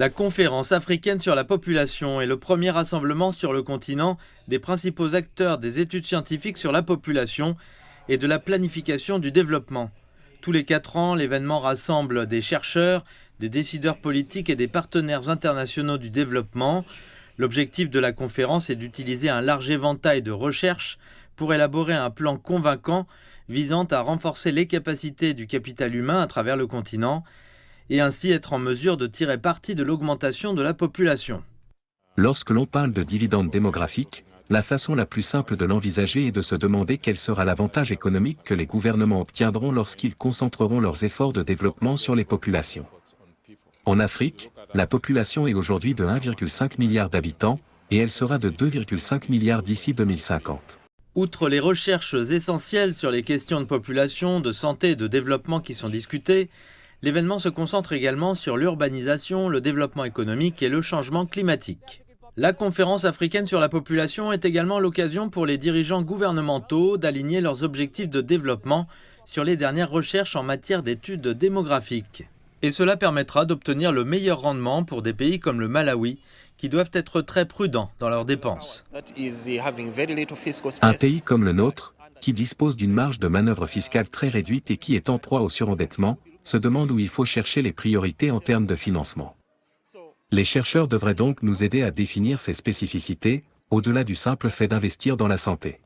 La conférence africaine sur la population est le premier rassemblement sur le continent des principaux acteurs des études scientifiques sur la population et de la planification du développement. Tous les 4 ans, l'événement rassemble des chercheurs, des décideurs politiques et des partenaires internationaux du développement. L'objectif de la conférence est d'utiliser un large éventail de recherches pour élaborer un plan convaincant visant à renforcer les capacités du capital humain à travers le continent et ainsi être en mesure de tirer parti de l'augmentation de la population. Lorsque l'on parle de dividendes démographiques, la façon la plus simple de l'envisager est de se demander quel sera l'avantage économique que les gouvernements obtiendront lorsqu'ils concentreront leurs efforts de développement sur les populations. En Afrique, la population est aujourd'hui de 1,5 milliard d'habitants, et elle sera de 2,5 milliards d'ici 2050. Outre les recherches essentielles sur les questions de population, de santé et de développement qui sont discutées, l'événement se concentre également sur l'urbanisation, le développement économique et le changement climatique. La conférence africaine sur la population est également l'occasion pour les dirigeants gouvernementaux d'aligner leurs objectifs de développement sur les dernières recherches en matière d'études démographiques. Et cela permettra d'obtenir le meilleur rendement pour des pays comme le Malawi, qui doivent être très prudents dans leurs dépenses. Un pays comme le nôtre, qui dispose d'une marge de manœuvre fiscale très réduite et qui est en proie au surendettement, se demande où il faut chercher les priorités en termes de financement. Les chercheurs devraient donc nous aider à définir ces spécificités, au-delà du simple fait d'investir dans la santé.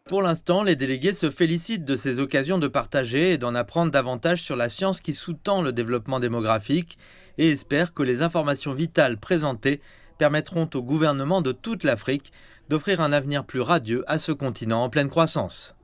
Pour l'instant, les délégués se félicitent de ces occasions de partager et d'en apprendre davantage sur la science qui sous-tend le développement démographique et espèrent que les informations vitales présentées permettront au gouvernement de toute l'Afrique d'offrir un avenir plus radieux à ce continent en pleine croissance.